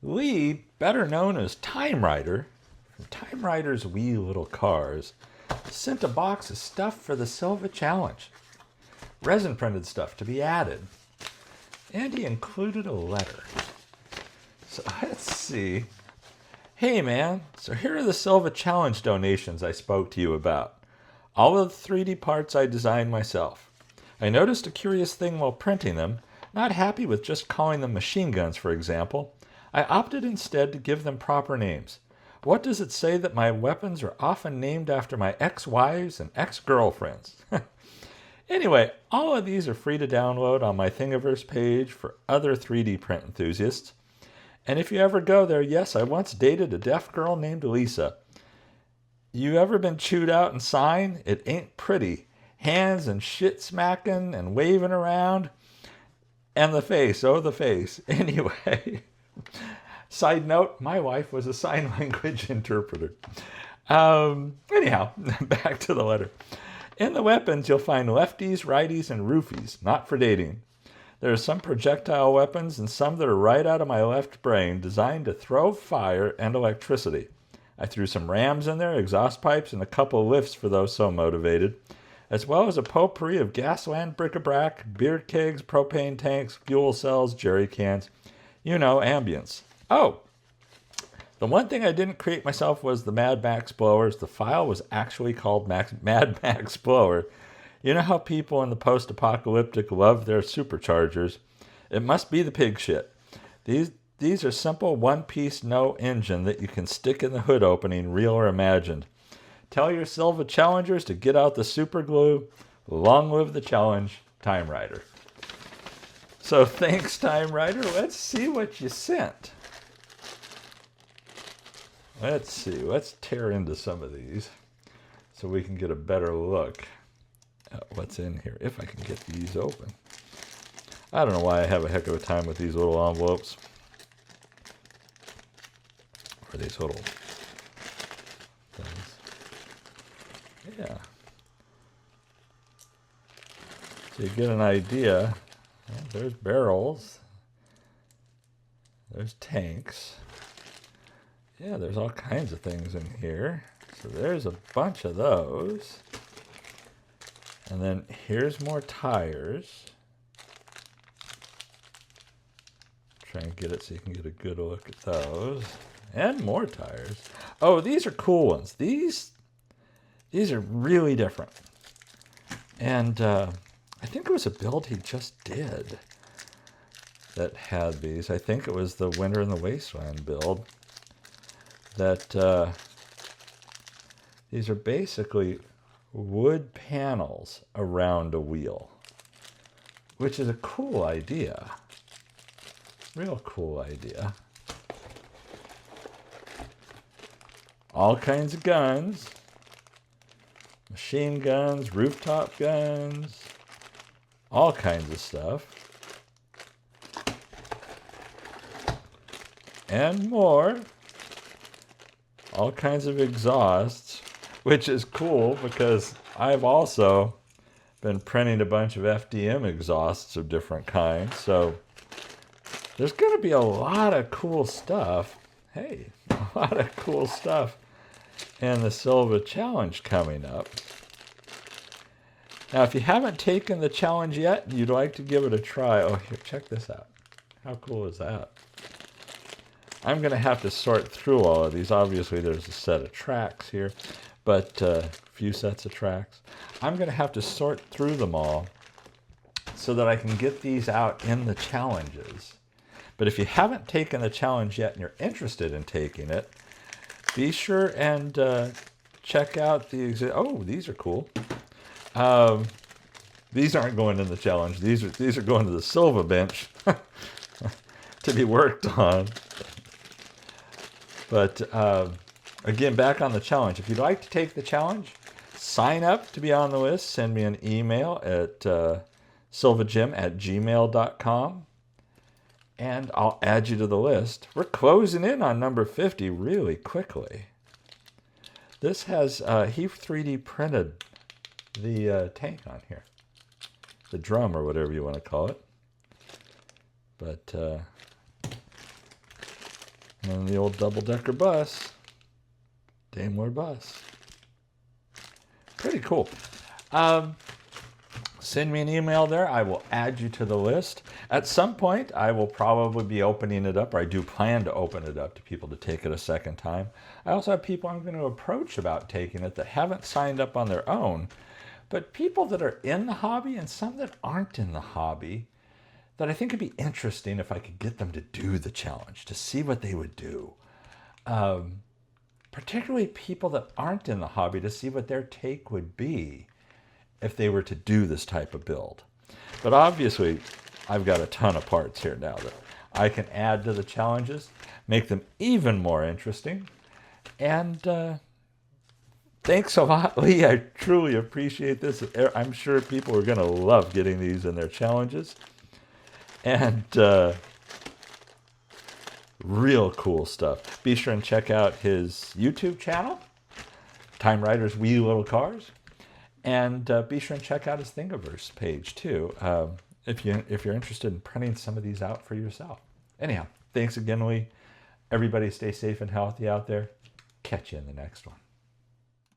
Lee, better known as TimeRider, from TimeRider's wee little cars, sent a box of stuff for the Silva Challenge. Resin printed stuff to be added. And he included a letter. So let's see. Hey man, so here are the Silva Challenge donations I spoke to you about. All of the 3D parts I designed myself. I noticed a curious thing while printing them. Not happy with just calling them machine guns, for example. I opted instead to give them proper names. What does it say that my weapons are often named after my ex-wives and ex-girlfriends? Anyway, all of these are free to download on my Thingiverse page for other 3D print enthusiasts. And if you ever go there, yes, I once dated a deaf girl named Lisa. You ever been chewed out and signed? It ain't pretty. Hands and shit smacking and waving around. And the face, oh the face. Anyway, side note, my wife was a sign language interpreter. Anyhow, back to the letter. In the weapons, you'll find lefties, righties, and roofies, not for dating. There are some projectile weapons and some that are right out of my left brain, designed to throw fire and electricity. I threw some rams in there, exhaust pipes, and a couple lifts for those so motivated, as well as a potpourri of gasland bric-a-brac, beer kegs, propane tanks, fuel cells, jerry cans. You know, ambience. Oh, the one thing I didn't create myself was the Mad Max blowers. The file was actually called Mad Max Blower. You know how people in the post-apocalyptic love their superchargers? It must be the pig shit. These are simple one-piece no engine that you can stick in the hood opening, real or imagined. Tell your Silva challengers to get out the super glue. Long live the challenge, TimeRider. So thanks, TimeRider. Let's see what you sent. Let's see. Let's tear into some of these so we can get a better look at what's in here, if I can get these open. I don't know why I have a heck of a time with these little envelopes. Or these little things. Yeah. So you get an idea. Well, there's barrels. There's tanks. Yeah, there's all kinds of things in here. So there's a bunch of those. And then here's more tires. Try and get it so you can get a good look at those. And more tires. Oh, these are cool ones. These are really different. And I think it was a build he just did that had these. I think it was the Winter in the Wasteland build. That these are basically wood panels around a wheel, which is a cool idea. Real cool idea. All kinds of guns. Machine guns, rooftop guns, all kinds of stuff. And more. All kinds of exhausts, which is cool because I've also been printing a bunch of FDM exhausts of different kinds. So there's going to be a lot of cool stuff. Hey, a lot of cool stuff in the Silva Challenge coming up. Now, if you haven't taken the challenge yet and you'd like to give it a try, oh, here, check this out. How cool is that? I'm going to have to sort through all of these. Obviously, there's a set of tracks here, but a few sets of tracks. I'm going to have to sort through them all so that I can get these out in the challenges. But if you haven't taken the challenge yet and you're interested in taking it, be sure and check out the oh, these are cool. These aren't going in the challenge. These are going to the Silva bench to be worked on. But again, back on the challenge. If you'd like to take the challenge, sign up to be on the list. Send me an email at silvajim@gmail.com. And I'll add you to the list. We're closing in on number 50 really quickly. This has, he 3D printed the tank on here. The drum or whatever you want to call it. But And the old double-decker bus. Daimler bus. Pretty cool. Send me an email there. I will add you to the list. At some point, I will probably be opening it up, or I do plan to open it up to people to take it a second time. I also have people I'm going to approach about taking it that haven't signed up on their own, but people that are in the hobby and some that aren't in the hobby that I think would be interesting if I could get them to do the challenge, to see what they would do. Particularly people that aren't in the hobby, to see what their take would be if they were to do this type of build. But obviously, I've got a ton of parts here now that I can add to the challenges, make them even more interesting. And thanks a lot, Lee. I truly appreciate this. I'm sure people are going to love getting these in their challenges. And real cool stuff. Be sure and check out his YouTube channel, TimeRider's Wee Little Cars. And be sure and check out his Thingiverse page too, if you're interested in printing some of these out for yourself. Anyhow, thanks again, Lee. Everybody stay safe and healthy out there. Catch you in the next one.